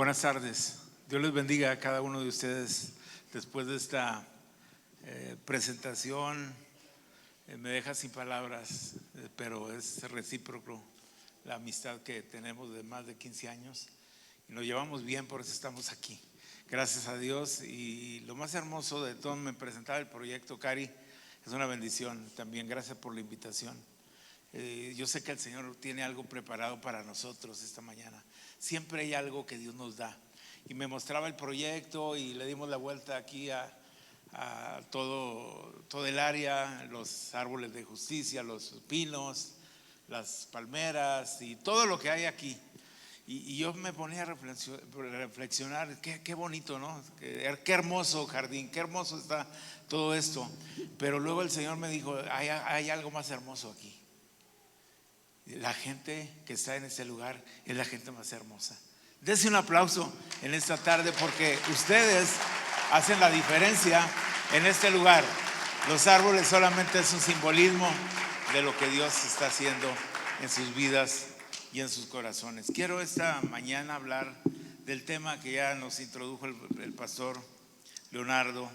Buenas tardes. Dios les bendiga a cada uno de ustedes. Después de esta presentación, me deja sin palabras, pero es recíproco la amistad que tenemos de más de 15 años y nos llevamos bien, por eso estamos aquí. Gracias a Dios. Y lo más hermoso de todo, me presentaba el proyecto Cari, es una bendición también. Gracias por la invitación. Yo sé que el Señor tiene algo preparado para nosotros esta mañana. Siempre hay algo que Dios nos da. Y me mostraba el proyecto y le dimos la vuelta aquí a todo el área, los árboles de justicia, los pinos, las palmeras y todo lo que hay aquí. Y yo me ponía a reflexionar, qué bonito, ¿no? Qué hermoso jardín, qué hermoso está todo esto. Pero luego el Señor me dijo, hay algo más hermoso aquí. La gente que está en este lugar es la gente más hermosa. Dense un aplauso en esta tarde porque ustedes hacen la diferencia en este lugar. Los árboles solamente es un simbolismo de lo que Dios está haciendo en sus vidas y en sus corazones. Quiero esta mañana hablar del tema que ya nos introdujo el pastor Leonardo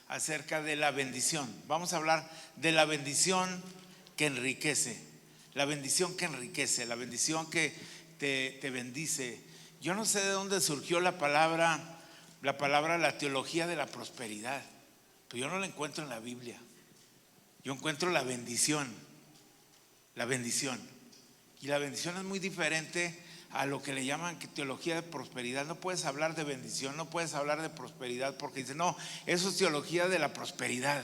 acerca de la bendición. Vamos a hablar de la bendición que enriquece. La bendición que enriquece, la bendición que te bendice. Yo no sé de dónde surgió la palabra, la teología de la prosperidad, pero yo no la encuentro en la Biblia. Yo encuentro la bendición. La bendición. Y la bendición es muy diferente a lo que le llaman teología de prosperidad. No puedes hablar de bendición, no puedes hablar de prosperidad porque dicen, no, eso es teología de la prosperidad.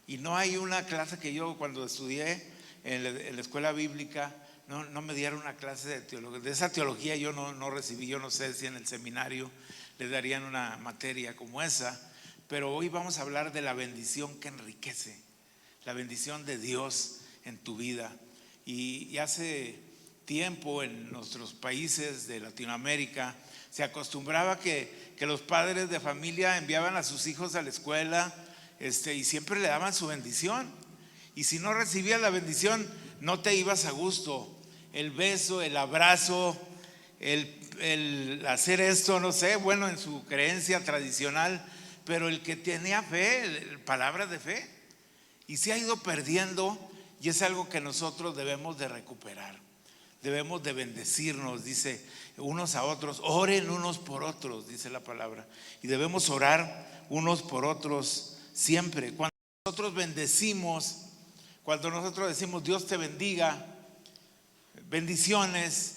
Y no hay una clase que yo cuando estudié en la escuela bíblica, no me dieron una clase de teología. De esa teología yo no recibí. Yo no sé si en el seminario les darían una materia como esa. Pero hoy vamos a hablar de la bendición que enriquece. La bendición de Dios en tu vida. Y hace tiempo en nuestros países de Latinoamérica se acostumbraba que los padres de familia enviaban a sus hijos a la escuela y siempre le daban su bendición. Y si no recibías la bendición, no te ibas a gusto. El beso, el abrazo, el hacer esto, no sé, bueno, en su creencia tradicional, pero el que tenía fe, palabras de fe, y se ha ido perdiendo, y es algo que nosotros debemos de recuperar. Debemos de bendecirnos, dice, unos a otros, oren unos por otros, dice la palabra, y debemos orar unos por otros siempre. Cuando nosotros bendecimos, cuando nosotros decimos Dios te bendiga, bendiciones,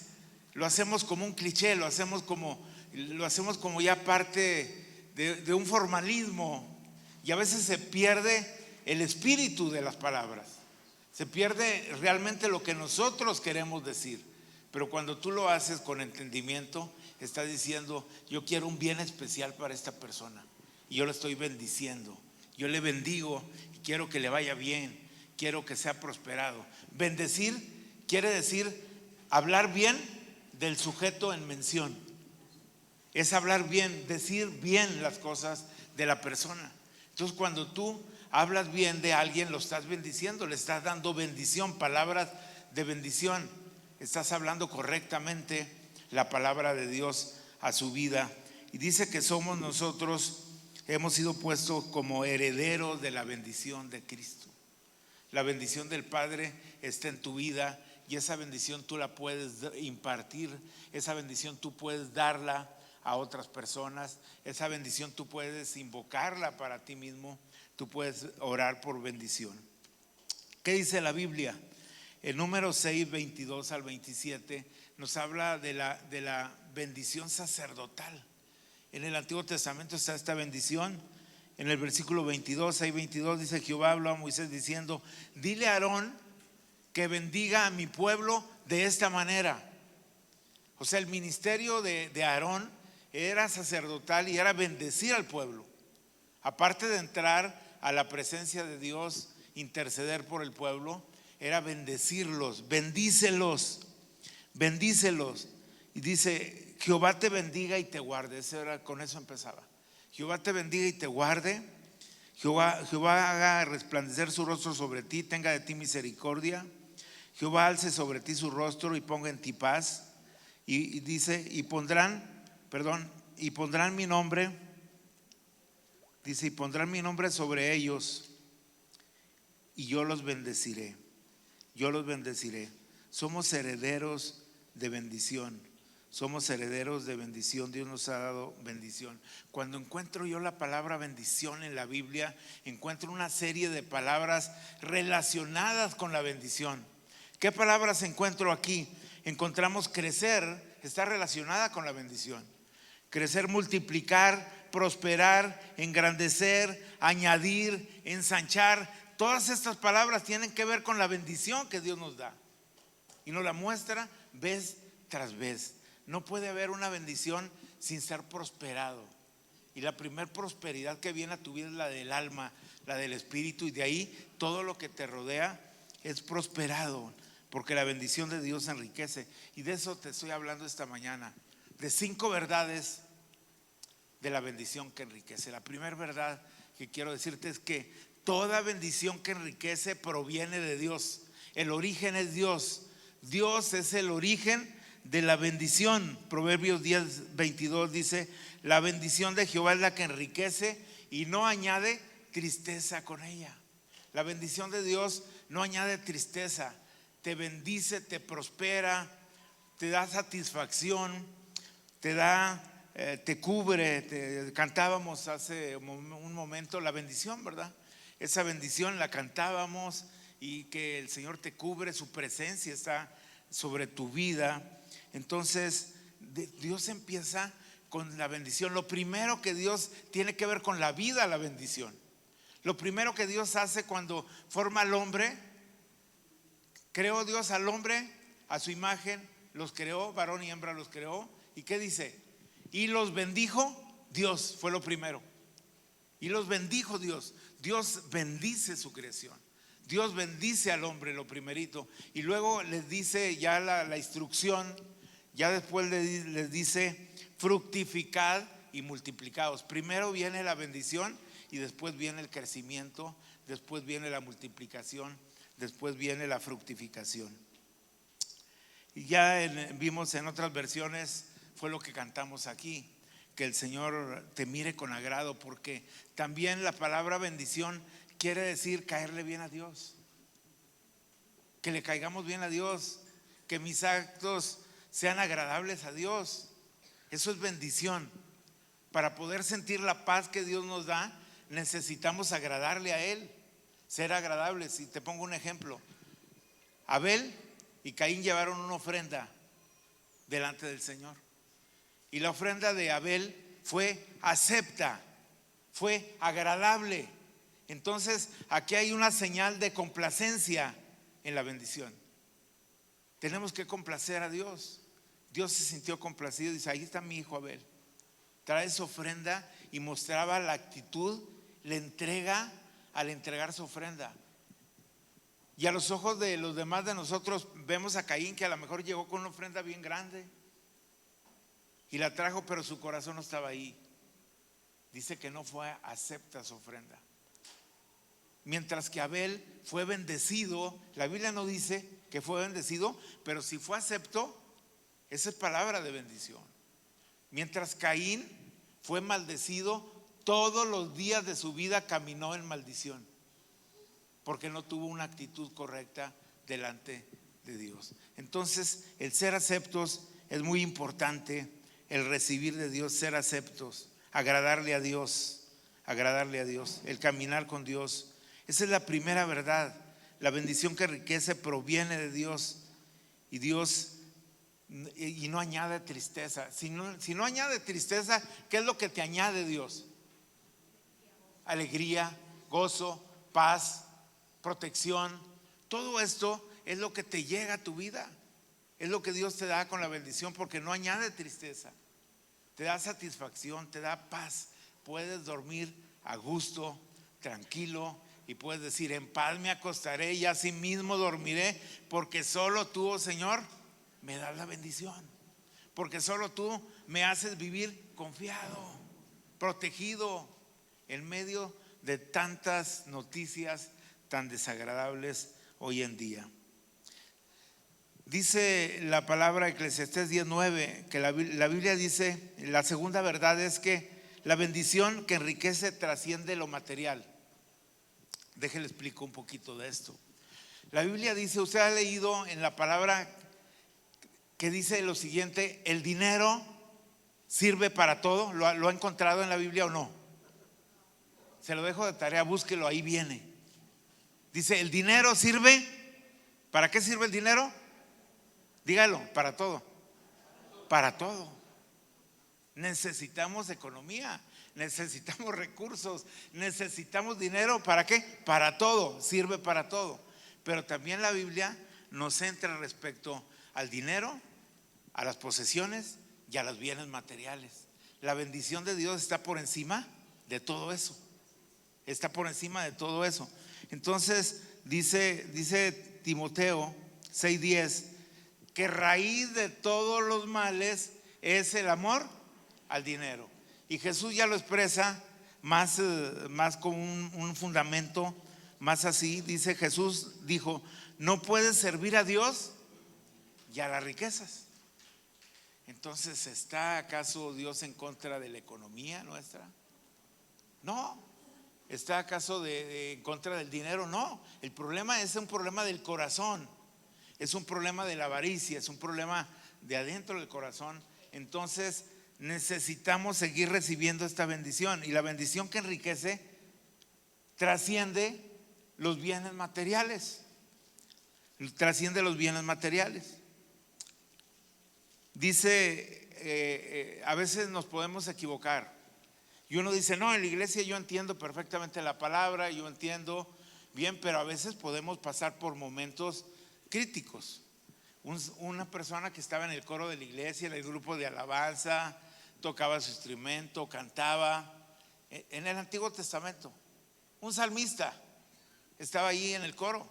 lo hacemos como un cliché, lo hacemos como ya parte de un formalismo, y a veces se pierde el espíritu de las palabras, se pierde realmente lo que nosotros queremos decir. Pero cuando tú lo haces con entendimiento, estás diciendo yo quiero un bien especial para esta persona y yo le estoy bendiciendo, yo le bendigo y quiero que le vaya bien, quiero que sea prosperado. Bendecir quiere decir hablar bien del sujeto en mención. Es hablar bien, decir bien las cosas de la persona. Entonces cuando tú hablas bien de alguien, lo estás bendiciendo, le estás dando bendición, palabras de bendición. Estás hablando correctamente la palabra de Dios a su vida. Y dice que somos nosotros, hemos sido puestos como herederos de la bendición de Cristo. La bendición del Padre está en tu vida y esa bendición tú la puedes impartir, esa bendición tú puedes darla a otras personas, esa bendición tú puedes invocarla para ti mismo, tú puedes orar por bendición. ¿Qué dice la Biblia? En Números 6, 22 al 27 nos habla de la bendición sacerdotal. En el Antiguo Testamento está esta bendición. En el versículo 22, 6:22 dice: Jehová habló a Moisés diciendo, dile a Aarón que bendiga a mi pueblo de esta manera. O sea, el ministerio de Aarón era sacerdotal y era bendecir al pueblo. Aparte de entrar a la presencia de Dios, interceder por el pueblo, era bendecirlos, bendícelos. Y dice, Jehová te bendiga y te guarde. Con eso empezaba. Jehová te bendiga y te guarde. Jehová haga resplandecer su rostro sobre ti, tenga de ti misericordia. Jehová alce sobre ti su rostro y ponga en ti paz. Y dice, y pondrán y pondrán mi nombre, dice, y pondrán mi nombre sobre ellos y yo los bendeciré. Yo los bendeciré. Somos herederos de bendición. Somos herederos de bendición. Dios nos ha dado bendición. Cuando encuentro yo la palabra bendición en la Biblia, encuentro una serie de palabras relacionadas con la bendición. ¿Qué palabras encuentro aquí? Encontramos crecer, está relacionada con la bendición. Crecer, multiplicar, prosperar, engrandecer, añadir, ensanchar. Todas estas palabras tienen que ver con la bendición que Dios nos da. Y nos la muestra vez tras vez. No puede haber una bendición sin ser prosperado. Y la primer prosperidad que viene a tu vida es la del alma, la del espíritu. Y de ahí todo lo que te rodea es prosperado. Porque la bendición de Dios enriquece. Y de eso te estoy hablando esta mañana. De 5 verdades de la bendición que enriquece. La primera verdad que quiero decirte es que toda bendición que enriquece proviene de Dios. El origen es Dios. Dios es el origen de la bendición. Proverbios 10:22 dice: la bendición de Jehová es la que enriquece y no añade tristeza con ella. La bendición de Dios no añade tristeza. Te bendice, te prospera, te da satisfacción, te cubre. Cantábamos hace un momento la bendición, ¿verdad? Esa bendición la cantábamos, y que el Señor te cubre, su presencia está sobre tu vida. Entonces Dios empieza con la bendición. Lo primero que Dios tiene que ver con la vida, la bendición. Lo primero que Dios hace cuando forma al hombre, creó Dios al hombre a su imagen, los creó, varón y hembra los creó. ¿Y qué dice? Y los bendijo Dios, fue lo primero. Y los bendijo Dios. Dios bendice su creación. Dios bendice al hombre, lo primerito. Y luego les dice ya la instrucción. Ya después les dice: fructificad y multiplicaos. Primero viene la bendición y después viene el crecimiento. Después viene la multiplicación. Después viene la fructificación. Y ya vimos en otras versiones, fue lo que cantamos aquí, que el Señor te mire con agrado, porque también la palabra bendición quiere decir caerle bien a Dios. Que le caigamos bien a Dios, que mis actos sean agradables a Dios. Eso es bendición. Para poder sentir la paz que Dios nos da, necesitamos agradarle a Él, ser agradables. Y te pongo un ejemplo. Abel y Caín llevaron una ofrenda delante del Señor. Y la ofrenda de Abel fue acepta, fue agradable. Entonces aquí hay una señal de complacencia en la bendición. Tenemos que complacer a Dios. Dios se sintió complacido y dice: ahí está mi hijo Abel. Trae su ofrenda, y mostraba la actitud, la entrega al entregar su ofrenda. Y a los ojos de los demás de nosotros vemos a Caín, que a lo mejor llegó con una ofrenda bien grande y la trajo, pero su corazón no estaba ahí. Dice que no fue acepta su ofrenda. Mientras que Abel fue bendecido. La Biblia no dice que fue bendecido, pero si fue acepto, esa es palabra de bendición. Mientras Caín fue maldecido, todos los días de su vida caminó en maldición, porque no tuvo una actitud correcta delante de Dios. Entonces, el ser aceptos es muy importante. El recibir de Dios, ser aceptos, agradarle a Dios, el caminar con Dios. Esa es la primera verdad. La bendición que enriquece proviene de Dios, y no añade tristeza. Si no añade tristeza, ¿qué es lo que te añade Dios? Alegría, gozo, paz, protección. Todo esto es lo que te llega a tu vida. Es lo que Dios te da con la bendición, porque no añade tristeza. Te da satisfacción, te da paz. Puedes dormir a gusto, tranquilo, y puedes decir: en paz me acostaré y así mismo dormiré, porque solo tú, oh Señor, me das la bendición. Porque solo tú me haces vivir confiado, protegido, en medio de tantas noticias tan desagradables hoy en día. Dice la palabra Eclesiastés 10:9, que la Biblia dice La segunda verdad es que la bendición que enriquece trasciende lo material. Déjale explico un poquito de esto. La Biblia dice, usted ha leído en la palabra que dice lo siguiente: el dinero sirve para todo. ¿Lo ha encontrado en la Biblia o no? Se lo dejo de tarea, búsquelo, ahí viene. Dice, el dinero sirve. ¿Para qué sirve el dinero? Dígalo, para todo. Para todo. Necesitamos economía, necesitamos recursos, necesitamos dinero. ¿Para qué? Para todo, sirve para todo. Pero también la Biblia nos centra respecto al dinero, a las posesiones y a los bienes materiales. La bendición de Dios está por encima de todo eso. Está por encima de todo eso. Entonces dice Timoteo 6:10 que raíz de todos los males es el amor al dinero. Y Jesús ya lo expresa más como un fundamento, más así. Dice, Jesús dijo, no puedes servir a Dios y a las riquezas. Entonces, ¿está acaso Dios en contra de la economía nuestra? No. ¿Está acaso en contra del dinero? No. El problema es un problema del corazón. Es un problema de la avaricia, es un problema de adentro del corazón. Entonces necesitamos seguir recibiendo esta bendición. Y la bendición que enriquece trasciende los bienes materiales. Trasciende los bienes materiales. Dice, a veces nos podemos equivocar. Y uno dice, no, en la iglesia yo entiendo perfectamente la palabra, yo entiendo bien, pero a veces podemos pasar por momentos críticos. Una persona que estaba en el coro de la iglesia, en el grupo de alabanza, tocaba su instrumento, cantaba. En el Antiguo Testamento, un salmista estaba ahí en el coro.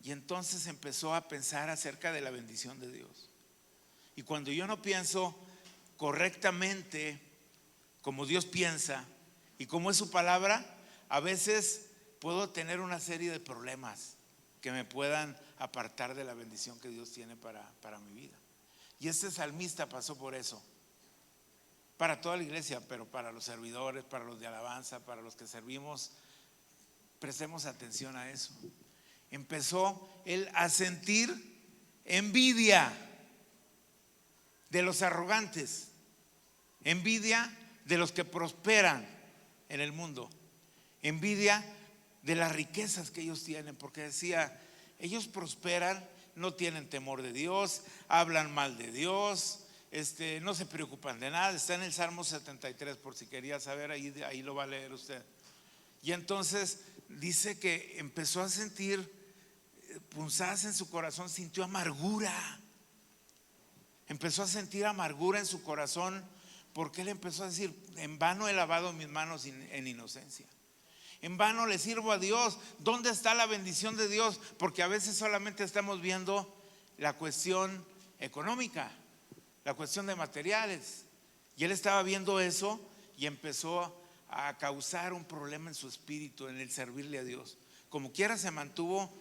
Y entonces empezó a pensar acerca de la bendición de Dios. Y cuando yo no pienso correctamente como Dios piensa y como es su palabra, a veces puedo tener una serie de problemas que me puedan apartar de la bendición que Dios tiene para mi vida. Y este salmista pasó por eso. Para toda la iglesia, pero para los servidores, para los de alabanza, para los que servimos, prestemos atención a eso. Empezó él a sentir envidia de los arrogantes, envidia de los que prosperan en el mundo, envidia de las riquezas que ellos tienen, porque decía, ellos prosperan, no tienen temor de Dios, hablan mal de Dios, no se preocupan de nada. Está en el Salmo 73, por si quería saber, ahí lo va a leer usted. Y entonces dice que empezó a sentir punzadas en su corazón, sintió amargura. Empezó a sentir amargura en su corazón porque él empezó a decir, en vano he lavado mis manos en inocencia. En vano le sirvo a Dios. ¿Dónde está la bendición de Dios? Porque a veces solamente estamos viendo la cuestión económica, la cuestión de materiales. Y él estaba viendo eso y empezó a causar un problema en su espíritu, en el servirle a Dios. Como quiera se mantuvo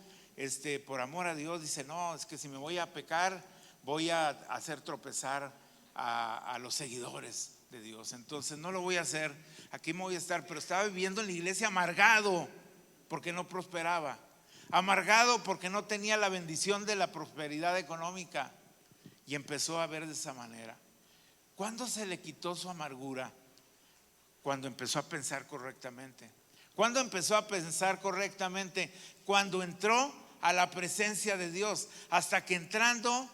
por amor a Dios. Dice, no, es que si me voy a pecar, voy a hacer tropezar a los seguidores de Dios. Entonces no lo voy a hacer, aquí me voy a estar. Pero estaba viviendo en la iglesia amargado porque no prosperaba, amargado porque no tenía la bendición de la prosperidad económica. Y empezó a ver de esa manera. ¿Cuándo se le quitó su amargura? Cuando empezó a pensar correctamente. ¿Cuándo empezó a pensar correctamente? Cuando entró a la presencia de Dios. Hasta que entrando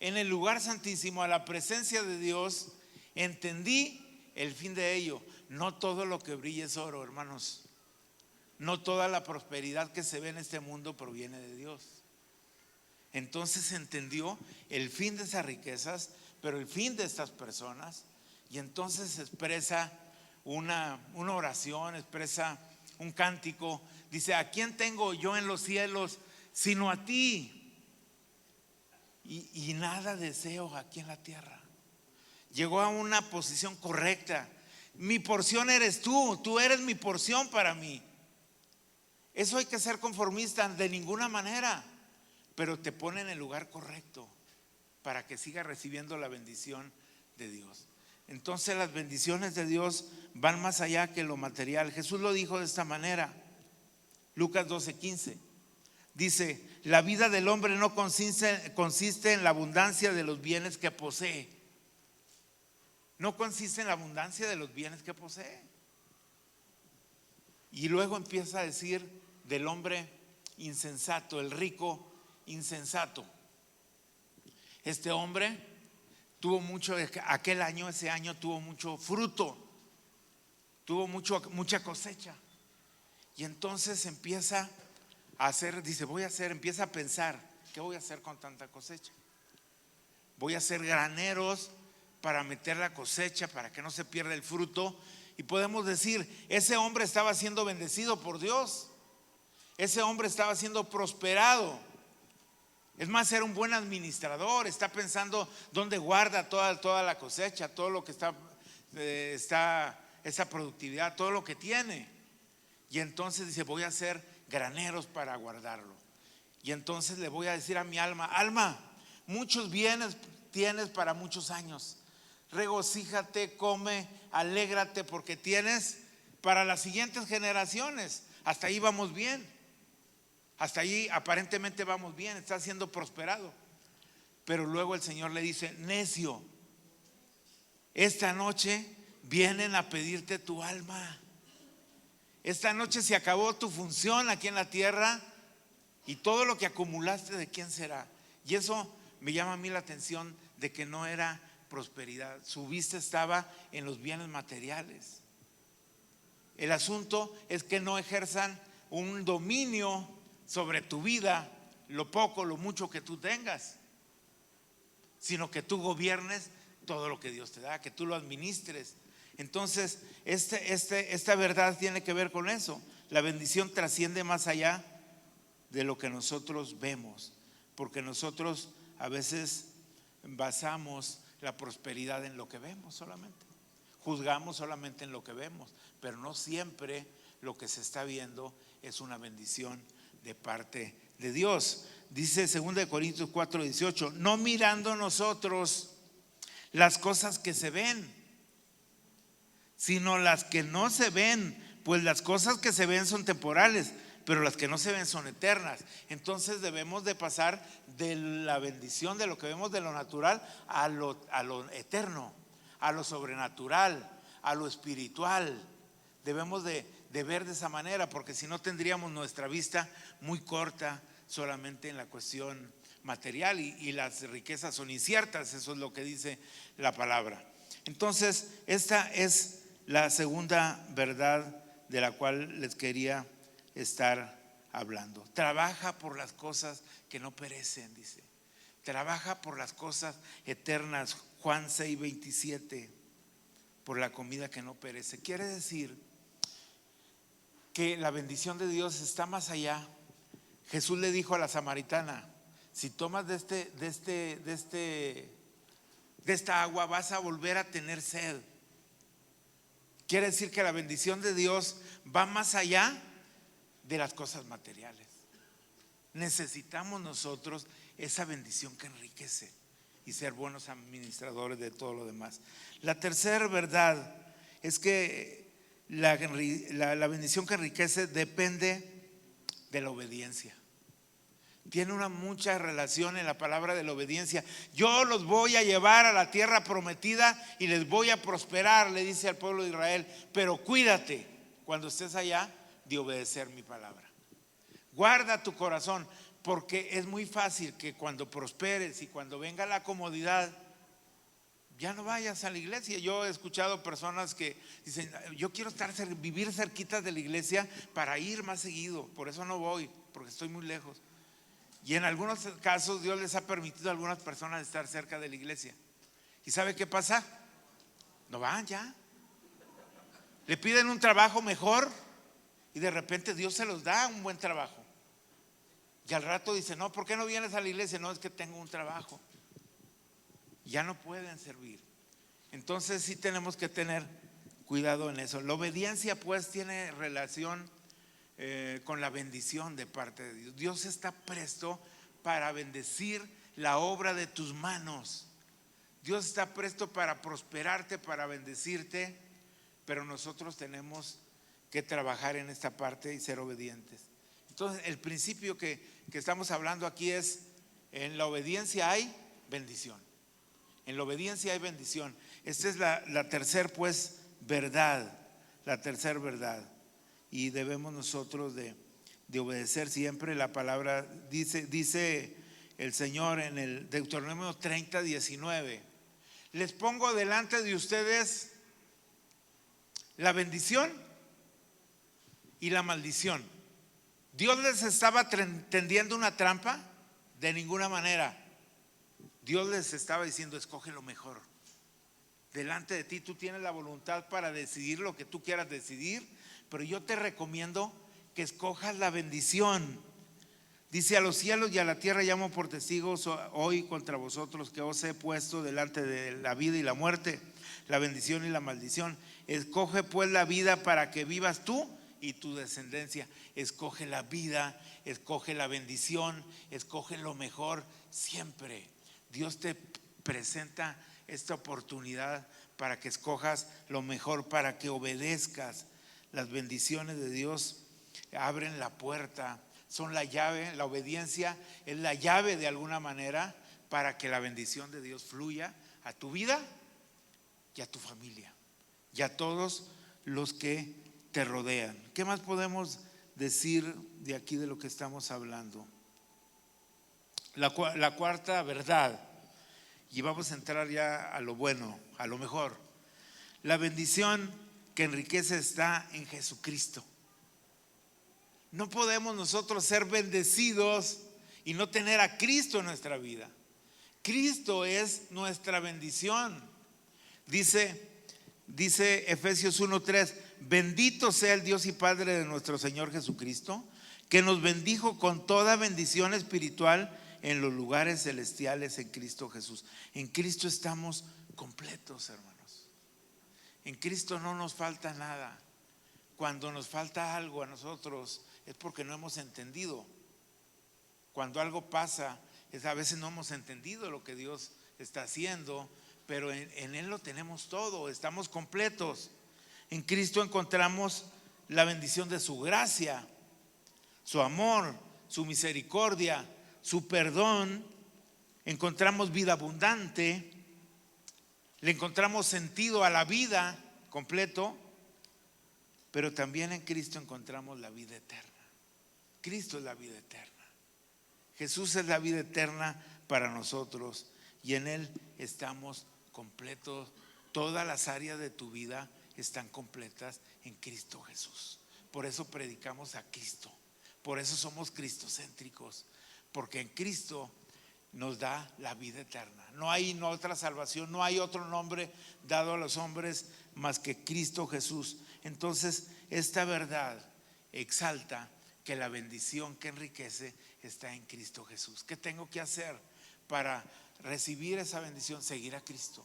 en el lugar santísimo, a la presencia de Dios, entendí el fin de ello. No todo lo que brilla es oro, hermanos. No toda la prosperidad que se ve en este mundo proviene de Dios. Entonces entendió el fin de esas riquezas, pero el fin de estas personas. Y entonces expresa una oración, expresa un cántico. Dice, ¿a quién tengo yo en los cielos sino a ti? Y nada deseo aquí en la tierra. Llegó a una posición correcta. Mi porción eres tú eres mi porción para mí. Eso hay que ser conformista de ninguna manera, pero te pone en el lugar correcto para que sigas recibiendo la bendición de Dios. Entonces las bendiciones de Dios van más allá que lo material. Jesús lo dijo de esta manera. Lucas 12:15 dice: la vida del hombre no consiste en la abundancia de los bienes que posee. No consiste en la abundancia de los bienes que posee. Y luego empieza a decir del hombre insensato, el rico insensato. Este hombre tuvo mucho, ese año tuvo mucho fruto, tuvo mucha cosecha. Y entonces empieza a hacer, dice, empieza a pensar, ¿qué voy a hacer con tanta cosecha? Voy a hacer graneros para meter la cosecha, para que no se pierda el fruto. Y podemos decir, ese hombre estaba siendo bendecido por Dios. Ese hombre estaba siendo prosperado. Es más, era un buen administrador. Está pensando dónde guarda toda la cosecha, todo lo que está esa productividad, todo lo que tiene. Y entonces dice, voy a hacer graneros para guardarlo. Y entonces le voy a decir a mi alma: alma, muchos bienes tienes para muchos años. Regocíjate, come, alégrate, porque tienes para las siguientes generaciones. Hasta ahí vamos bien. Hasta ahí aparentemente vamos bien, está siendo prosperado. Pero luego el Señor le dice: necio, esta noche vienen a pedirte tu alma. Esta noche se acabó tu función aquí en la tierra, y todo lo que acumulaste, ¿de quién será? Y eso me llama a mí la atención, de que no era prosperidad. Su vista estaba en los bienes materiales. El asunto es que no ejerzan un dominio sobre tu vida, lo poco, lo mucho que tú tengas, sino que tú gobiernes todo lo que Dios te da, que tú lo administres. Entonces esta verdad tiene que ver con eso. La bendición trasciende más allá de lo que nosotros vemos, porque nosotros a veces basamos la prosperidad en lo que vemos solamente, juzgamos solamente en lo que vemos, pero no siempre lo que se está viendo es una bendición de parte de Dios. Dice 2 Corintios 4:18: no mirando nosotros las cosas que se ven, sino las que no se ven, pues las cosas que se ven son temporales, pero las que no se ven son eternas. Entonces debemos de pasar de la bendición, de lo que vemos de lo natural, a lo eterno, a lo sobrenatural, a lo espiritual. Debemos de ver de esa manera, porque si no tendríamos nuestra vista muy corta solamente en la cuestión material, y las riquezas son inciertas. Eso es lo que dice la palabra. Entonces esta es la segunda verdad de la cual les quería estar hablando. Trabaja por las cosas que no perecen, dice. Trabaja por las cosas eternas. Juan 6:27, por la comida que no perece. Quiere decir que la bendición de Dios está más allá. Jesús le dijo a la samaritana: si tomas de esta agua, vas a volver a tener sed. Quiere decir que la bendición de Dios va más allá de las cosas materiales. Necesitamos nosotros esa bendición que enriquece, y ser buenos administradores de todo lo demás. La tercera verdad es que la bendición que enriquece depende de la obediencia. Tiene mucha relación en la palabra de la obediencia. Yo los voy a llevar a la tierra prometida y les voy a prosperar, le dice al pueblo de Israel, pero cuídate cuando estés allá de obedecer mi palabra. Guarda tu corazón, porque es muy fácil que cuando prosperes y cuando venga la comodidad, ya no vayas a la iglesia. Yo he escuchado personas que dicen: yo quiero vivir cerquita de la iglesia para ir más seguido, por eso no voy, porque estoy muy lejos. Y en algunos casos Dios les ha permitido a algunas personas estar cerca de la iglesia. ¿Y sabe qué pasa? No van ya. Le piden un trabajo mejor y de repente Dios se los da un buen trabajo. Y al rato dice: no, ¿por qué no vienes a la iglesia? No, es que tengo un trabajo. Ya no pueden servir. Entonces sí tenemos que tener cuidado en eso. La obediencia pues tiene relación con la bendición de parte de Dios. Dios está presto para bendecir la obra de tus manos. Dios está presto para prosperarte, para bendecirte, pero nosotros tenemos que trabajar en esta parte y ser obedientes. Entonces, el principio que estamos hablando aquí es: en la obediencia hay bendición. En la obediencia hay bendición. Esta es la tercer verdad, la tercer verdad. Y debemos nosotros de obedecer siempre. La palabra dice el Señor en el Deuteronomio 30:19: les pongo delante de ustedes la bendición y la maldición. ¿Dios les estaba tendiendo una trampa? De ninguna manera. Dios les estaba diciendo: escoge lo mejor. Delante de ti tú tienes la voluntad para decidir lo que tú quieras decidir, pero yo te recomiendo que escojas la bendición. Dice: a los cielos y a la tierra llamo por testigos hoy contra vosotros, que os he puesto delante de la vida y la muerte, la bendición y la maldición. Escoge pues la vida para que vivas tú y tu descendencia. Escoge la vida, escoge la bendición, escoge lo mejor siempre. Dios te presenta esta oportunidad para que escojas lo mejor, para que obedezcas. Las bendiciones de Dios abren la puerta, son la llave. La obediencia es la llave de alguna manera para que la bendición de Dios fluya a tu vida y a tu familia y a todos los que te rodean. ¿Qué más podemos decir de aquí de lo que estamos hablando? La cuarta verdad, y vamos a entrar ya a lo bueno, a lo mejor. La bendición que enriquece está en Jesucristo. No podemos nosotros ser bendecidos y no tener a Cristo en nuestra vida. Cristo es nuestra bendición. Dice Efesios 1:3: bendito sea el Dios y Padre de nuestro Señor Jesucristo, que nos bendijo con toda bendición espiritual en los lugares celestiales en Cristo Jesús. En Cristo estamos completos, hermanos. En Cristo no nos falta nada. Cuando nos falta algo a nosotros es porque no hemos entendido. Cuando algo pasa es a veces no hemos entendido lo que Dios está haciendo, pero en Él lo tenemos todo, estamos completos. En Cristo encontramos la bendición de su gracia, su amor, su misericordia, su perdón. Encontramos vida abundante, le encontramos sentido a la vida completo, pero también en Cristo encontramos la vida eterna. Cristo es la vida eterna. Jesús es la vida eterna para nosotros y en Él estamos completos. Todas las áreas de tu vida están completas en Cristo Jesús. Por eso predicamos a Cristo. Por eso somos cristocéntricos, porque en Cristo nos da la vida eterna. No hay otra salvación, no hay otro nombre dado a los hombres más que Cristo Jesús. Entonces, esta verdad exalta que la bendición que enriquece está en Cristo Jesús. ¿Qué tengo que hacer para recibir esa bendición? Seguir a Cristo,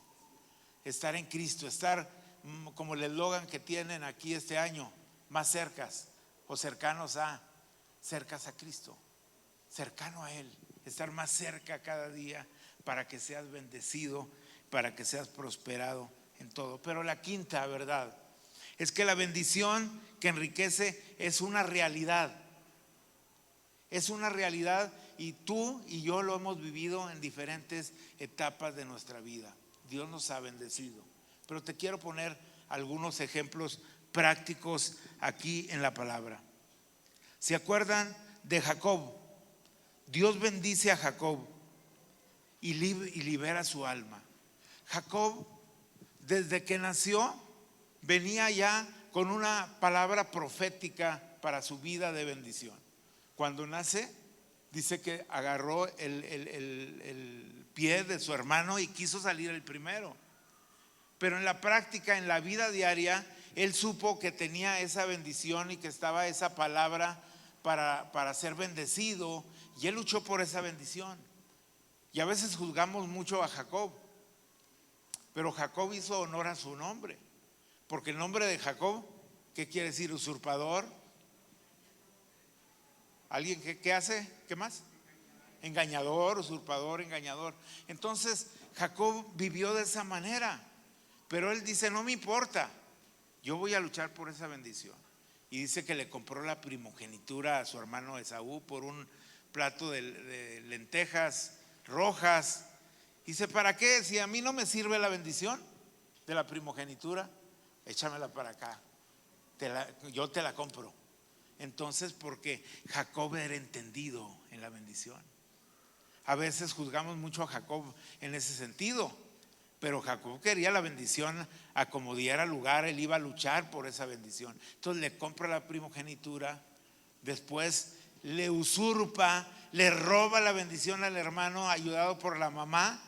estar en Cristo, estar como el eslogan que tienen aquí este año: más cercas o cercanos a Cristo, cercano a Él, estar más cerca cada día para que seas bendecido, para que seas prosperado en todo. Pero la quinta verdad es que la bendición que enriquece es una realidad. Es una realidad y tú y yo lo hemos vivido en diferentes etapas de nuestra vida. Dios nos ha bendecido. Pero te quiero poner algunos ejemplos prácticos aquí en la palabra. ¿Se acuerdan de Jacob? Dios bendice a Jacob y libera su alma. Jacob, desde que nació, venía ya con una palabra profética para su vida de bendición. Cuando nace, dice que agarró el pie de su hermano y quiso salir el primero. Pero en la práctica, en la vida diaria, él supo que tenía esa bendición y que estaba esa palabra para ser bendecido, y él luchó por esa bendición. Y a veces juzgamos mucho a Jacob, pero Jacob hizo honor a su nombre, porque el nombre de Jacob, ¿qué quiere decir? Usurpador. ¿Alguien que hace? ¿Qué más? Engañador, usurpador, engañador. Entonces Jacob vivió de esa manera, pero él dice, no me importa, yo voy a luchar por esa bendición. Y dice que le compró la primogenitura a su hermano Esaú por un plato de lentejas rojas. Dice, ¿para qué? Si a mí no me sirve la bendición de la primogenitura, échamela para acá, yo te la compro. Entonces, porque Jacob era entendido en la bendición. A veces juzgamos mucho a Jacob en ese sentido, pero Jacob quería la bendición a como diera lugar, él iba a luchar por esa bendición. Entonces le compra la primogenitura, después le usurpa, le roba la bendición al hermano ayudado por la mamá.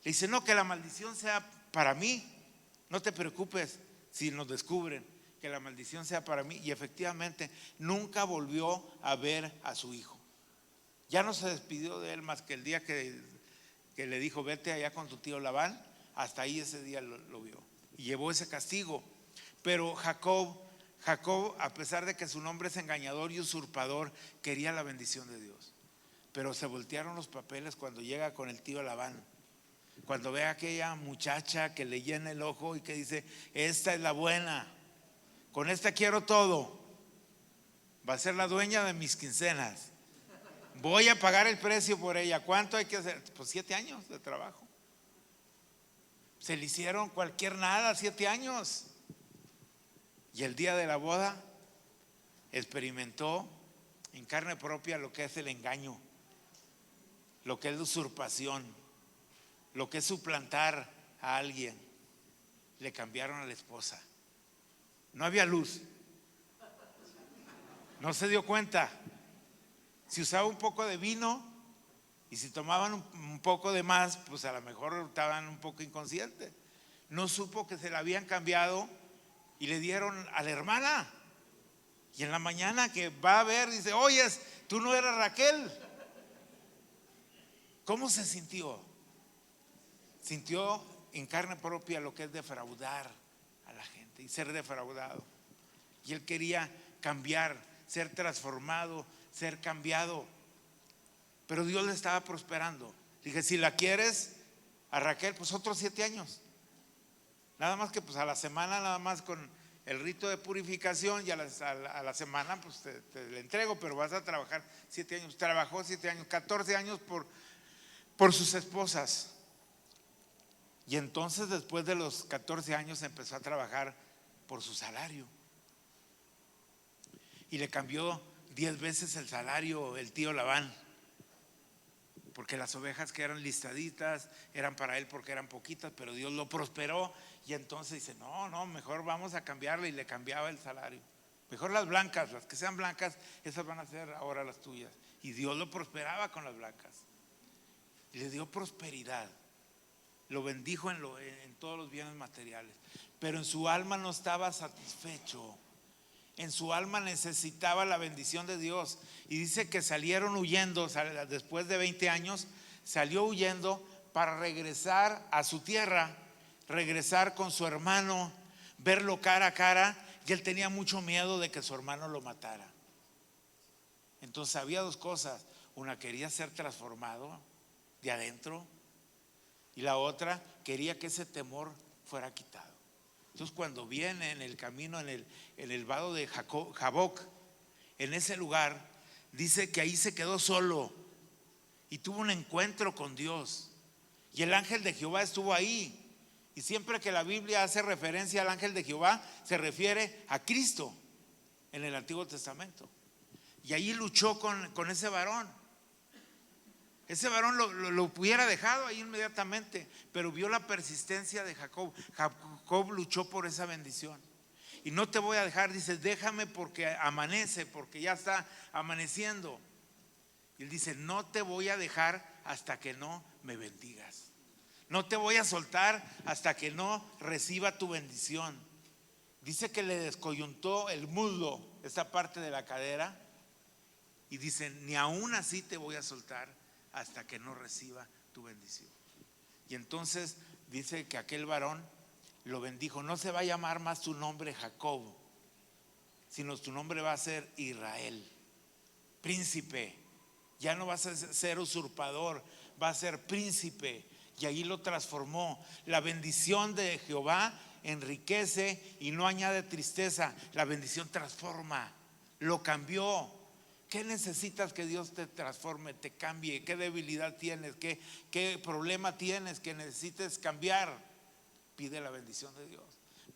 Le dice, no, que la maldición sea para mí, no te preocupes si nos descubren, que la maldición sea para mí. Y efectivamente nunca volvió a ver a su hijo. Ya no se despidió de él más que el día que le dijo, vete allá con tu tío Labán. Hasta ahí ese día lo vio y llevó ese castigo. Pero Jacob, a pesar de que su nombre es engañador y usurpador, quería la bendición de Dios. Pero se voltearon los papeles cuando llega con el tío Labán. Cuando ve a aquella muchacha que le llena el ojo y que dice, esta es la buena, con esta quiero todo, va a ser la dueña de mis quincenas, voy a pagar el precio por ella. ¿Cuánto hay que hacer? Pues 7 años de trabajo. Se le hicieron cualquier nada, 7 años. Y el día de la boda experimentó en carne propia lo que es el engaño, lo que es la usurpación, lo que es suplantar a alguien. Le cambiaron a la esposa. No había luz. No se dio cuenta. Si usaba un poco de vino y si tomaban un poco de más, pues a lo mejor estaban un poco inconscientes. No supo que se la habían cambiado y le dieron a la hermana. Y en la mañana que va a ver, dice, oye, tú no eras Raquel. ¿Cómo se sintió? Sintió en carne propia lo que es defraudar a la gente y ser defraudado. Y él quería cambiar, ser transformado, ser cambiado. Pero Dios le estaba prosperando. Dije, si la quieres a Raquel, pues otros 7 años. Nada más que pues a la semana, nada más con el rito de purificación, y a la semana pues te le entrego, pero vas a trabajar 7 años. Trabajó 7 años, 14 años por sus esposas. Y entonces después de los 14 años empezó a trabajar por su salario. Y le cambió 10 veces el salario el tío Labán. Porque las ovejas que eran listaditas eran para él porque eran poquitas, pero Dios lo prosperó. Y entonces dice, no, mejor vamos a cambiarle. Y le cambiaba el salario. Mejor las blancas, las que sean blancas, esas van a ser ahora las tuyas. Y Dios lo prosperaba con las blancas. Y le dio prosperidad. Lo bendijo en todos los bienes materiales. Pero en su alma no estaba satisfecho. En su alma necesitaba la bendición de Dios. Y dice que salieron huyendo, después de 20 años, salió huyendo para regresar a su tierra, regresar con su hermano, verlo cara a cara. Y él tenía mucho miedo de que su hermano lo matara. Entonces había 2 cosas. Una, quería ser transformado de adentro. Y la otra, quería que ese temor fuera quitado. Entonces cuando viene en el camino, en el vado de Jaboc, en ese lugar, dice que ahí se quedó solo y tuvo un encuentro con Dios. Y el ángel de Jehová estuvo ahí. Y siempre que la Biblia hace referencia al ángel de Jehová, se refiere a Cristo en el Antiguo Testamento. Y ahí luchó con ese varón. Ese varón lo hubiera dejado ahí inmediatamente, pero vio la persistencia de Jacob. Jacob luchó por esa bendición. Y no te voy a dejar, dice, déjame porque amanece, porque ya está amaneciendo. Y él dice, no te voy a dejar hasta que no me bendigas. No te voy a soltar hasta que no reciba tu bendición. Dice que le descoyuntó el muslo, esta parte de la cadera, y dice, ni aún así te voy a soltar hasta que no reciba tu bendición. Y entonces dice que aquel varón lo bendijo. No se va a llamar más tu nombre Jacob, sino tu nombre va a ser Israel, príncipe. Ya no vas a ser usurpador, va a ser príncipe. y ahí lo transformó. La bendición de Jehová enriquece y no añade tristeza. La bendición transforma, lo cambió. ¿Qué necesitas que Dios te transforme, te cambie? ¿Qué debilidad tienes? ¿Qué problema tienes que necesites cambiar? Pide la bendición de Dios,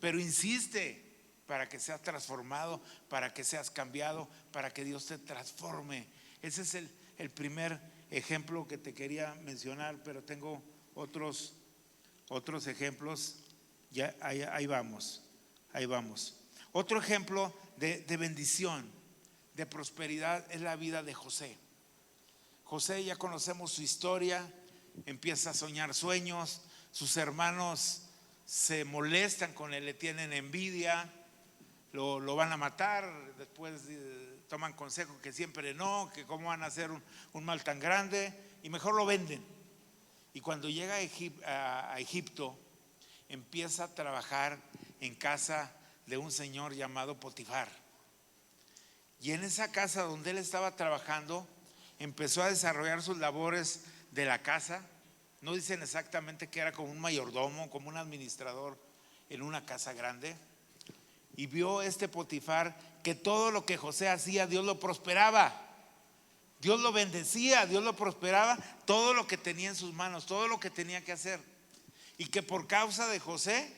pero insiste para que seas transformado, para que seas cambiado, para que Dios te transforme. Ese es el primer ejemplo que te quería mencionar, pero tengo otros ejemplos. Ya, ahí vamos. Otro ejemplo de bendición, de prosperidad, es la vida de José. José, ya conocemos su historia. Empieza a soñar sueños, sus hermanos se molestan con él, le tienen envidia, lo van a matar. Después toman consejo que siempre no, que cómo van a hacer un mal tan grande, y mejor lo venden. Y cuando llega a Egipto, empieza a trabajar en casa de un señor llamado Potifar. Y en esa casa donde él estaba trabajando, empezó a desarrollar sus labores de la casa. No dicen exactamente que era como un mayordomo, como un administrador en una casa grande. Y vio Potifar que todo lo que José hacía, Dios lo prosperaba. Dios lo bendecía, Dios lo prosperaba, todo lo que tenía en sus manos, todo lo que tenía que hacer. Y que por causa de José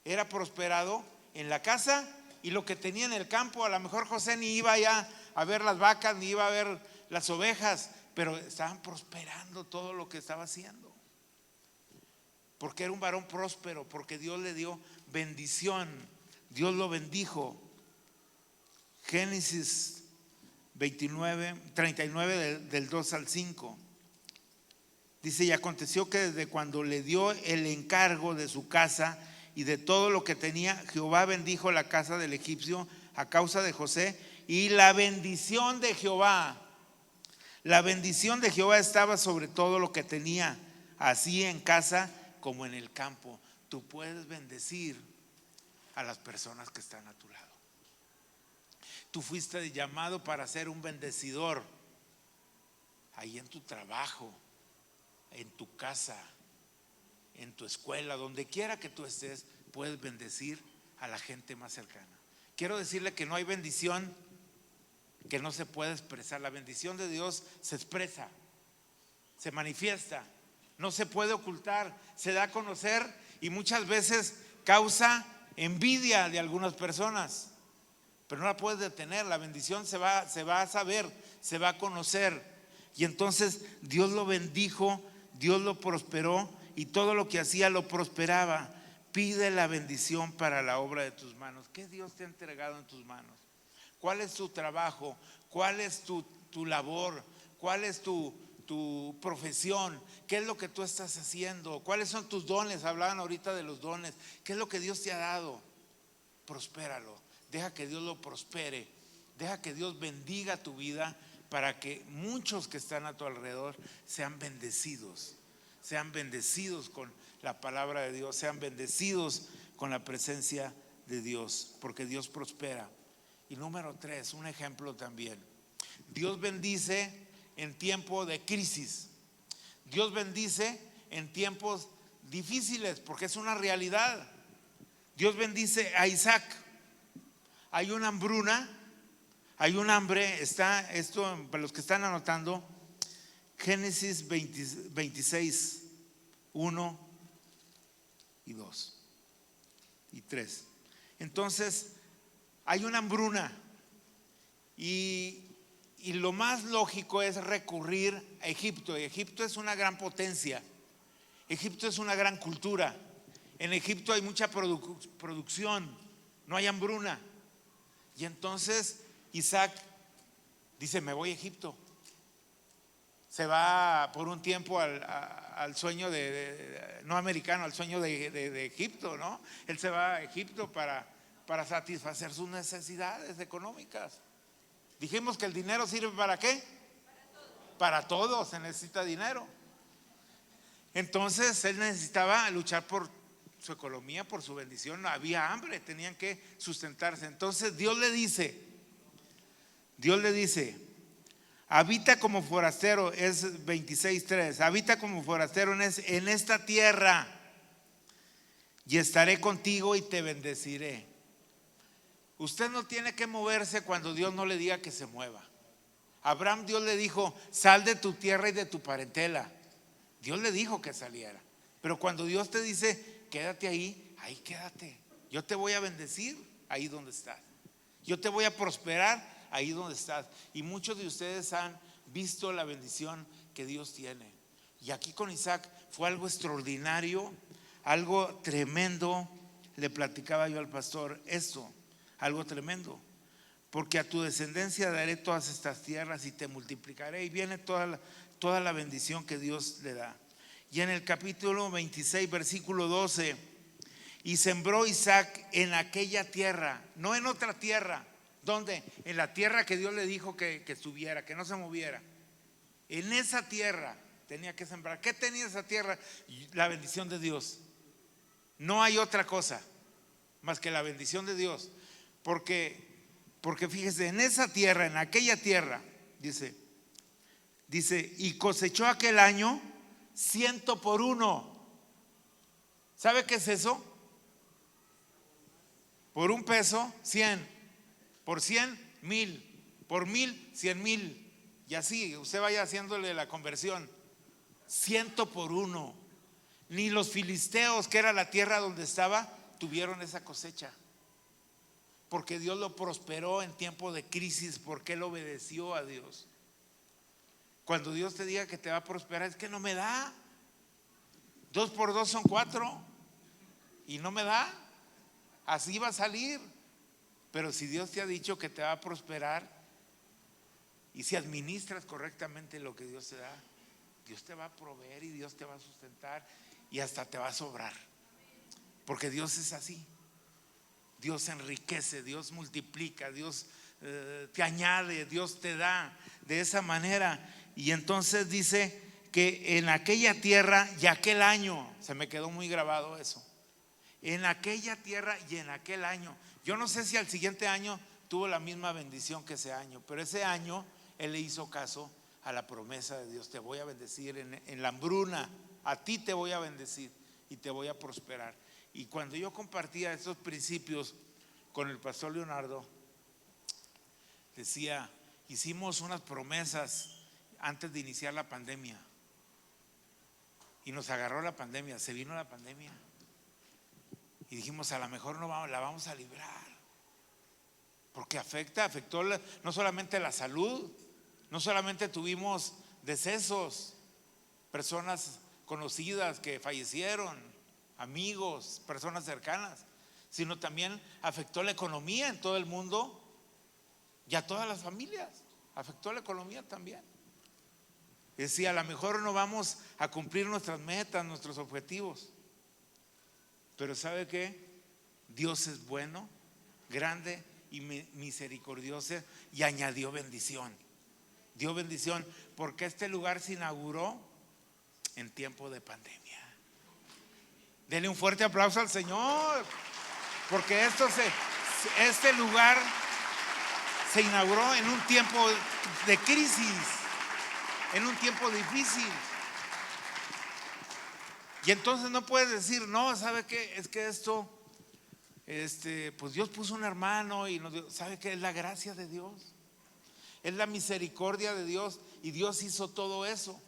era prosperado en la casa, y lo que tenía en el campo. A lo mejor José ni iba ya a ver las vacas, ni iba a ver las ovejas, pero estaban prosperando todo lo que estaba haciendo, porque era un varón próspero, porque Dios le dio bendición, Dios lo bendijo. Génesis 39 del 2 al 5 dice: y aconteció que desde cuando le dio el encargo de su casa y de todo lo que tenía, Jehová bendijo la casa del egipcio a causa de José. Y la bendición de Jehová estaba sobre todo lo que tenía, así en casa como en el campo. Tú puedes bendecir a las personas que están a tu lado. Tú fuiste llamado para ser un bendecidor ahí en tu trabajo, en tu casa, en tu escuela, donde quiera que tú estés. Puedes bendecir a la gente más cercana. Quiero decirle que no hay bendición que no se pueda expresar. La bendición de Dios se expresa, se manifiesta, no se puede ocultar, se da a conocer, y muchas veces causa envidia de algunas personas, pero no la puedes detener. La bendición se va a saber, se va a conocer. Y entonces Dios lo bendijo, Dios lo prosperó, y todo lo que hacía lo prosperaba. Pide la bendición para la obra de tus manos. ¿Qué Dios te ha entregado en tus manos? ¿Cuál es tu trabajo? ¿Cuál es tu labor? ¿Cuál es tu profesión? ¿Qué es lo que tú estás haciendo? ¿Cuáles son tus dones? Hablaban ahorita de los dones. ¿Qué es lo que Dios te ha dado? Prospéralo. Deja que Dios lo prospere. Deja que Dios bendiga tu vida, para que muchos que están a tu alrededor sean bendecidos con la palabra de Dios, sean bendecidos con la presencia de Dios, porque Dios prospera. Y número 3, un ejemplo también: Dios bendice en tiempo de crisis. Dios bendice en tiempos difíciles, porque es una realidad. Dios bendice a Isaac. Hay una hambruna, hay un hambre. Está esto para los que están anotando: Génesis 26, 1 y 2 y 3. Entonces hay una hambruna, y lo más lógico es recurrir a Egipto. Egipto es una gran potencia, Egipto es una gran cultura. En Egipto hay mucha producción, no hay hambruna. Y entonces Isaac dice: me voy a Egipto. Se va por un tiempo al sueño no americano, al sueño de Egipto, ¿no? Él se va a Egipto para satisfacer sus necesidades económicas. Dijimos que el dinero sirve ¿para qué? Para todo se necesita dinero. Entonces él necesitaba luchar por su economía, por su bendición. No había hambre, tenían que sustentarse. Entonces Dios le dice: habita como forastero, es 26:3, habita como forastero en esta tierra y estaré contigo y te bendeciré. Usted no tiene que moverse cuando Dios no le diga que se mueva. A Abraham Dios le dijo, sal de tu tierra y de tu parentela. Dios le dijo que saliera. Pero cuando Dios te dice, quédate ahí, ahí quédate. Yo te voy a bendecir ahí donde estás. Yo te voy a prosperar ahí donde estás. Y muchos de ustedes han visto la bendición que Dios tiene. Y aquí con Isaac fue algo extraordinario, algo tremendo. Le platicaba yo al pastor esto, algo tremendo. Porque a tu descendencia daré todas estas tierras y te multiplicaré. Y viene toda la bendición que Dios le da. Y en el capítulo 26, versículo 12, y sembró Isaac en aquella tierra, no en otra tierra. ¿Dónde? En la tierra que Dios le dijo que estuviera, que no se moviera. En esa tierra tenía que sembrar. ¿Qué tenía esa tierra? La bendición de Dios. No hay otra cosa más que la bendición de Dios. Porque fíjese, en esa tierra, en aquella tierra, dice, y cosechó aquel año 100 por 1. ¿Sabe qué es eso? Por un peso, 100. Por 100, 1000. Por 1000, 100,000. Y así, usted vaya haciéndole la conversión. 100 por 1. Ni los filisteos, que era la tierra donde estaba, tuvieron esa cosecha. Porque Dios lo prosperó en tiempo de crisis, porque él obedeció a Dios. Cuando Dios te diga que te va a prosperar, es que no me da. 2 por 2 son 4 y no me da. Así va a salir. Pero si Dios te ha dicho que te va a prosperar y si administras correctamente lo que Dios te da, Dios te va a proveer y Dios te va a sustentar y hasta te va a sobrar. Porque Dios es así. Dios enriquece, Dios multiplica, Dios te añade, Dios te da de esa manera. Y entonces dice que en aquella tierra y aquel año, se me quedó muy grabado eso, en aquella tierra y en aquel año. Yo no sé si al siguiente año tuvo la misma bendición que ese año, pero ese año él le hizo caso a la promesa de Dios. Te voy a bendecir en la hambruna, a ti te voy a bendecir y te voy a prosperar. Y cuando yo compartía estos principios con el pastor Leonardo, decía, hicimos unas promesas antes de iniciar la pandemia y nos agarró la pandemia, se vino la pandemia y dijimos, a lo mejor no la vamos a librar, porque afectó no solamente la salud, no solamente tuvimos decesos, personas conocidas que fallecieron, amigos, personas cercanas, sino también afectó la economía en todo el mundo y a todas las familias, afectó la economía también. Decía, a lo mejor no vamos a cumplir nuestras metas, nuestros objetivos, pero ¿sabe qué? Dios es bueno, grande y misericordioso y añadió bendición. Dio bendición porque este lugar se inauguró en tiempo de pandemia. Denle un fuerte aplauso al Señor, porque este lugar se inauguró en un tiempo de crisis, en un tiempo difícil. Y entonces no puedes decir, no, ¿sabe qué? Es que esto, pues Dios puso un hermano y nos dio, ¿sabe qué? Es la gracia de Dios, es la misericordia de Dios y Dios hizo todo eso.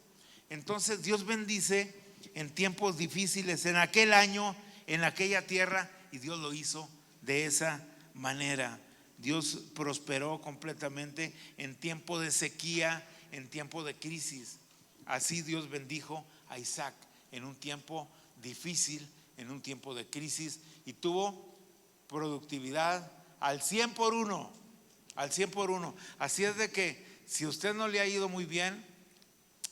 Entonces Dios bendice en tiempos difíciles, en aquel año, en aquella tierra, y Dios lo hizo de esa manera. Dios prosperó completamente en tiempo de sequía, en tiempo de crisis. Así Dios bendijo a Isaac en un tiempo difícil, en un tiempo de crisis, y tuvo productividad al 100 por 1, al 100 por 1. Así es de que si a usted no le ha ido muy bien,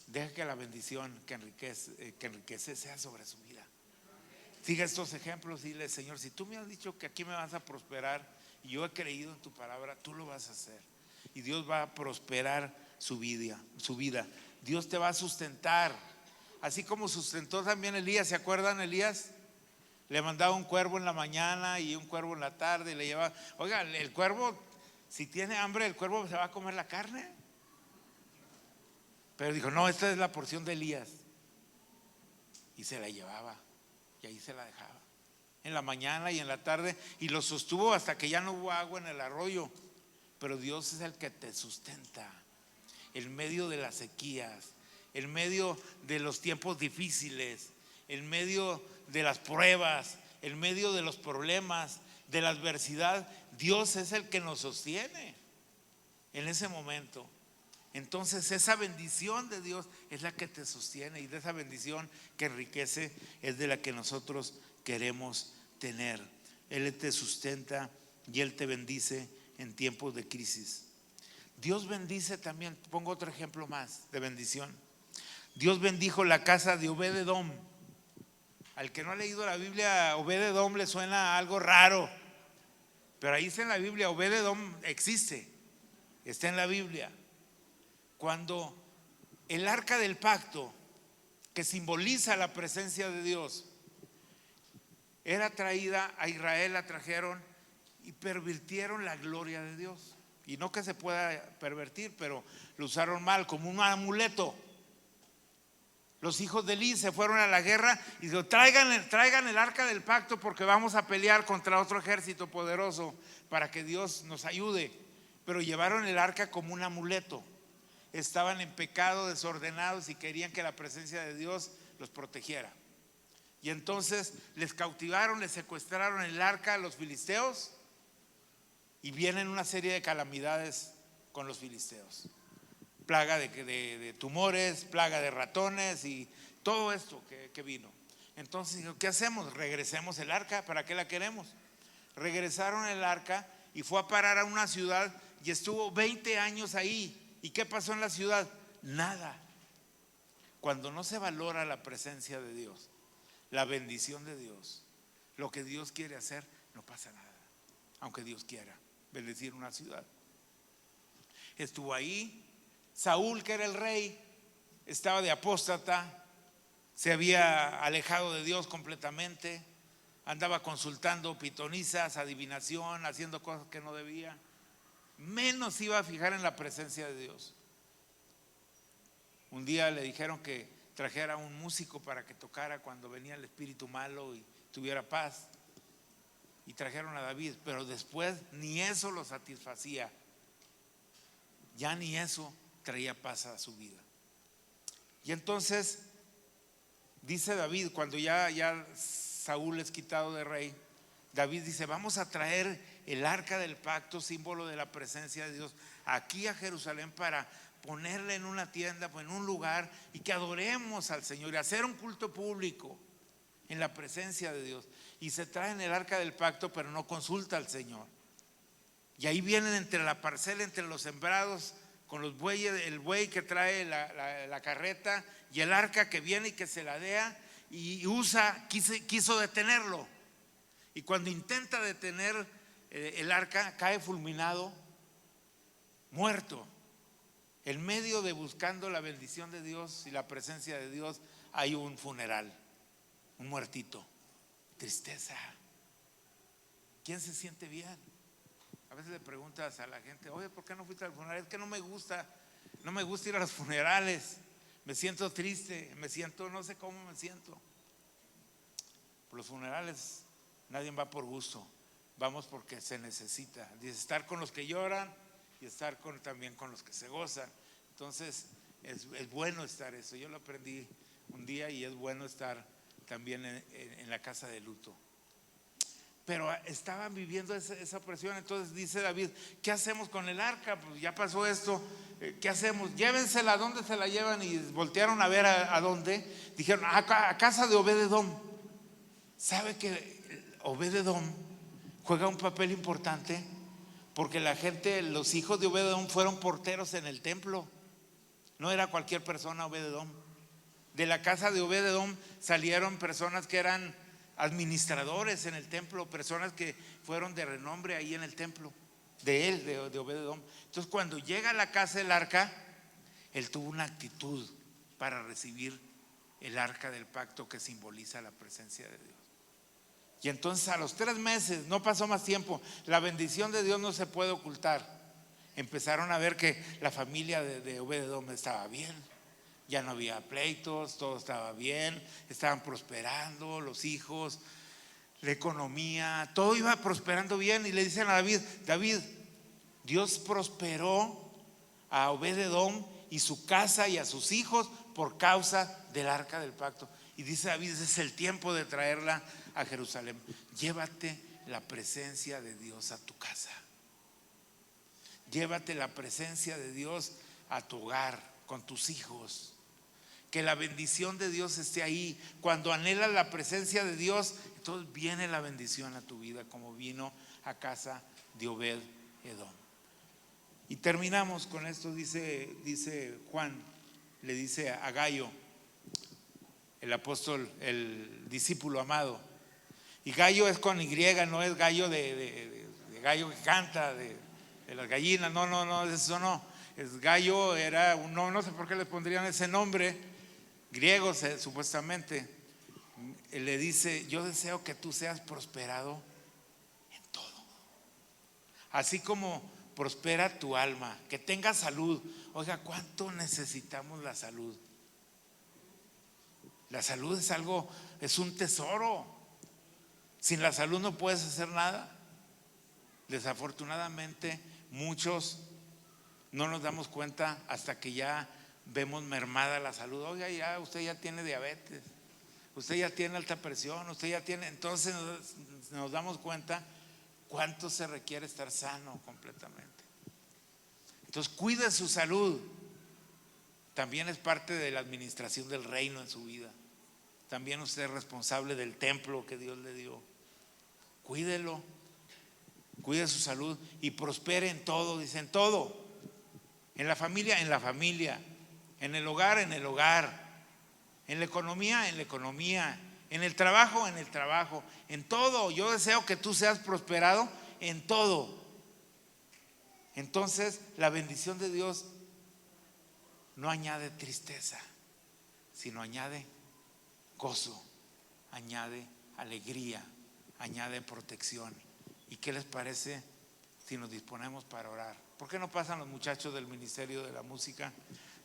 deje que la bendición que enriquece sea sobre su vida. Siga estos ejemplos y dile, Señor, si tú me has dicho que aquí me vas a prosperar y yo he creído en tu palabra, tú lo vas a hacer. Y Dios va a prosperar su vida. Dios te va a sustentar. Así como sustentó también Elías. ¿Se acuerdan Elías? Le mandaba un cuervo en la mañana y un cuervo en la tarde y le llevaba. Oiga, el cuervo, si tiene hambre, el cuervo se va a comer la carne. Pero dijo, no, esta es la porción de Elías. Y se la llevaba y ahí se la dejaba en la mañana y en la tarde, y lo sostuvo hasta que ya no hubo agua en el arroyo. Pero Dios es el que te sustenta en medio de las sequías, en medio de los tiempos difíciles, en medio de las pruebas, en medio de los problemas, de la adversidad. Dios es el que nos sostiene en ese momento. Entonces esa bendición de Dios es la que te sostiene, y de esa bendición que enriquece es de la que nosotros queremos tener. Él te sustenta y Él te bendice en tiempos de crisis. Dios bendice también. Pongo otro ejemplo más de bendición. Dios bendijo la casa de Obed-Edom. Al que no ha leído la Biblia, Obed-Edom le suena algo raro, pero ahí está en la Biblia. Obed-Edom existe, está en la Biblia. Cuando el arca del pacto, que simboliza la presencia de Dios, era traída a Israel, la trajeron y pervirtieron la gloria de Dios. Y no que se pueda pervertir, pero lo usaron mal, como un amuleto. Los hijos de Elí se fueron a la guerra y dijeron, traigan el arca del pacto, porque vamos a pelear contra otro ejército poderoso para que Dios nos ayude. Pero llevaron el arca como un amuleto. Estaban en pecado, desordenados, y querían que la presencia de Dios los protegiera. Y entonces les cautivaron, les secuestraron el arca a los filisteos, y vienen una serie de calamidades con los filisteos. Plaga de tumores, plaga de ratones y todo esto que vino. Entonces dijo, ¿qué hacemos? Regresemos el arca, ¿para qué la queremos? Regresaron el arca y fue a parar a una ciudad y estuvo 20 años ahí. ¿Y qué pasó en la ciudad? Nada. Cuando no se valora la presencia de Dios, la bendición de Dios, lo que Dios quiere hacer, no pasa nada. Aunque Dios quiera bendecir una ciudad. Estuvo ahí. Saúl, que era el rey, estaba de apóstata, se había alejado de Dios completamente, andaba consultando pitonisas, adivinación, haciendo cosas que no debía. Menos iba a fijar en la presencia de Dios. Un día le dijeron que trajera un músico para que tocara cuando venía el espíritu malo y tuviera paz, y trajeron a David, pero después ni eso lo satisfacía. Ya ni eso traía paz a su vida. Y entonces dice David, cuando ya Saúl es quitado de rey, David dice, vamos a traer el arca del pacto, símbolo de la presencia de Dios, aquí a Jerusalén, para ponerla en una tienda, en un lugar, y que adoremos al Señor y hacer un culto público en la presencia de Dios. Y se traen el arca del pacto, pero no consulta al Señor. Y ahí vienen entre la parcela, entre los sembrados, con los bueyes, el buey que trae la carreta, y el arca que viene y que se ladea, y quiso detenerlo. Y cuando intenta detener el arca, cae fulminado, muerto. En medio de buscando la bendición de Dios y la presencia de Dios, hay un funeral, un muertito. Tristeza. ¿Quién se siente bien? A veces le preguntas a la gente, oye, ¿por qué no fuiste al funeral? Es que no me gusta ir a los funerales. Me siento triste, no sé cómo me siento. Por los funerales nadie va por gusto, vamos porque se necesita. Dice, estar con los que lloran y estar también con los que se gozan. Entonces es bueno estar eso. Yo lo aprendí un día, y es bueno estar también en la casa de luto. Pero estaban viviendo esa opresión. Entonces dice David, ¿qué hacemos con el arca? Pues ya pasó esto, ¿qué hacemos? Llévensela. ¿A dónde se la llevan? Y voltearon a ver a dónde. Dijeron, a casa de Obed-Edom. ¿Sabe que Obed-Edom juega un papel importante? Porque los hijos de Obed-Edom fueron porteros en el templo. No era cualquier persona Obed-Edom. De la casa de Obed-Edom salieron personas que eran administradores en el templo, personas que fueron de renombre ahí en el templo de Obed-Edom. Entonces, cuando llega a la casa del arca, él tuvo una actitud para recibir el arca del pacto, que simboliza la presencia de Dios. Y entonces, a los 3 meses, no pasó más tiempo, la bendición de Dios no se puede ocultar. Empezaron a ver que la familia de Obed-Edom estaba bien. ya no había pleitos, todo estaba bien, estaban prosperando los hijos, la economía, todo iba prosperando bien. Y le dicen a David: David, Dios prosperó a Obed-edom y su casa y a sus hijos por causa del arca del pacto. Y dice David: ese es el tiempo de traerla a Jerusalén. Llévate la presencia de Dios a tu casa. Llévate la presencia de Dios a tu hogar, con tus hijos. Que la bendición de Dios esté ahí. Cuando anhelas la presencia de Dios, entonces viene la bendición a tu vida, como vino a casa de Obed-edom. Y terminamos con esto. Dice Juan, le dice a Gallo, el apóstol, el discípulo amado. Y Gallo es con Y, no es Gallo de gallo que canta, de las gallinas. No, eso no. Es Gallo, era un no sé por qué le pondrían ese nombre, griego supuestamente. Le dice: yo deseo que tú seas prosperado en todo, así como prospera tu alma, que tengas salud. Oiga, ¿cuánto necesitamos la salud? La salud es algo, es un tesoro. Sin la salud no puedes hacer nada. Desafortunadamente muchos no nos damos cuenta hasta que ya vemos mermada la salud. Oiga, usted ya tiene diabetes, usted ya tiene alta presión, usted ya tiene. Entonces nos damos cuenta cuánto se requiere estar sano completamente. Entonces cuide su salud. También es parte de la administración del reino en su vida. También usted es responsable del templo que Dios le dio. Cuídelo, cuide su salud y prospere en todo. Dice: en todo. En la familia, en el hogar, en la economía, en el trabajo, en todo. Yo deseo que tú seas prosperado en todo. Entonces la bendición de Dios no añade tristeza, sino añade gozo, añade alegría, añade protección. ¿Y qué les parece si nos disponemos para orar? ¿Por qué no pasan los muchachos del ministerio de la música,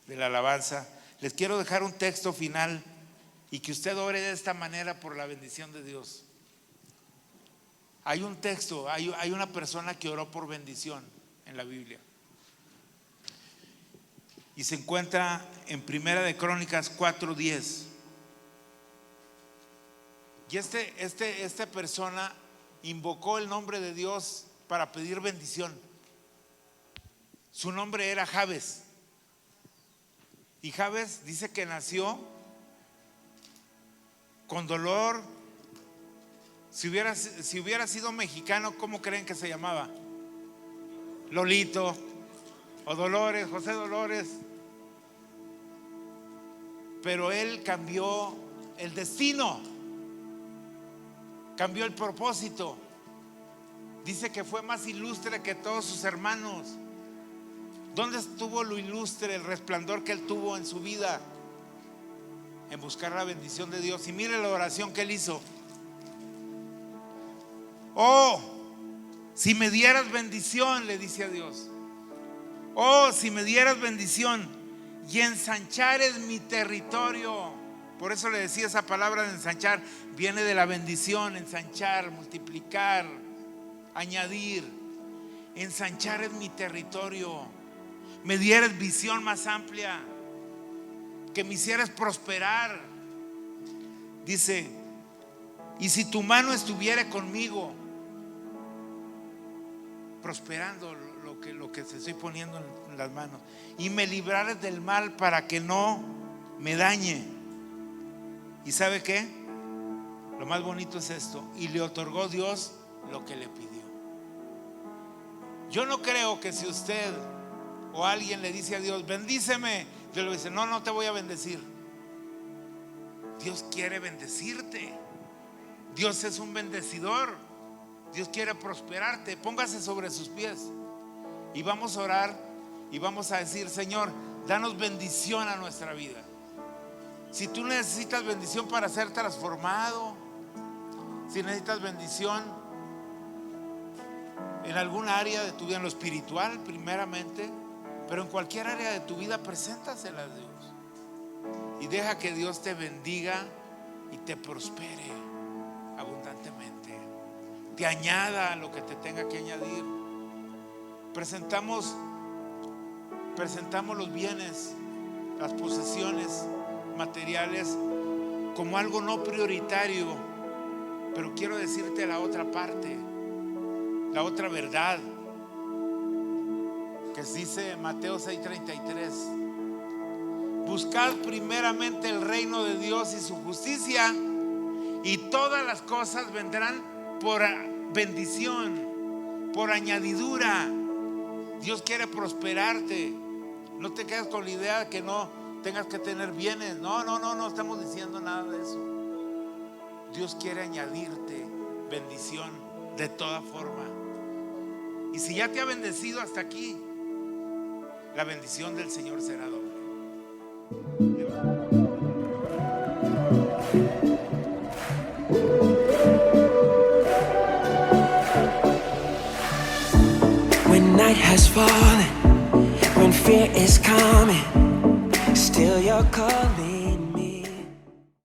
de la alabanza? Les quiero dejar un texto final y que usted ore de esta manera por la bendición de Dios. Hay un texto, hay una persona que oró por bendición en la Biblia. Y se encuentra en Primera de Crónicas 4:10. Y esta persona invocó el nombre de Dios para pedir bendición. Su nombre era Jabes. Y Jabes dice que nació con dolor. Si hubiera sido mexicano, ¿cómo creen que se llamaba? Lolito o Dolores, José Dolores. Pero él cambió el destino, cambió el propósito. Dice que fue más ilustre que todos sus hermanos. ¿Dónde estuvo lo ilustre, el resplandor que él tuvo en su vida? En buscar la bendición de Dios. Y mire la oración que él hizo: oh, si me dieras bendición, le dice a Dios. Oh, si me dieras bendición y ensanchares mi territorio. Por eso le decía, esa palabra de ensanchar viene de la bendición. Ensanchar, multiplicar, añadir. Ensanchar es mi territorio. Me dieras visión más amplia, que me hicieras prosperar. Dice: y si tu mano estuviera conmigo, prosperando lo que te estoy poniendo en las manos, y me librares del mal para que no me dañe. ¿Y sabe qué? Lo más bonito es esto: y le otorgó Dios lo que le pidió. Yo no creo que si usted o alguien le dice a Dios: bendíceme, Dios le dice: no te voy a bendecir. Dios quiere bendecirte. Dios es un bendecidor. Dios quiere prosperarte. Póngase sobre sus pies y vamos a orar y vamos a decir: Señor, danos bendición a nuestra vida. Si tú necesitas bendición para ser transformado, si necesitas bendición en algún área de tu vida, en lo espiritual primeramente, pero en cualquier área de tu vida, preséntasela a Dios. y deja que Dios te bendiga y te prospere abundantemente, te añada lo que te tenga que añadir. Presentamos los bienes, las posesiones materiales como algo no prioritario, pero quiero decirte la otra parte, la otra verdad que dice Mateo 6:33: buscad primeramente el reino de Dios y su justicia, y todas las cosas vendrán por bendición, por añadidura. Dios quiere prosperarte. No te quedes con la idea de que no tengas que tener bienes. No estamos diciendo nada de eso. Dios quiere añadirte bendición de toda forma. Y si ya te ha bendecido hasta aquí, la bendición del Señor será doble. When night has fallen, when fear is coming,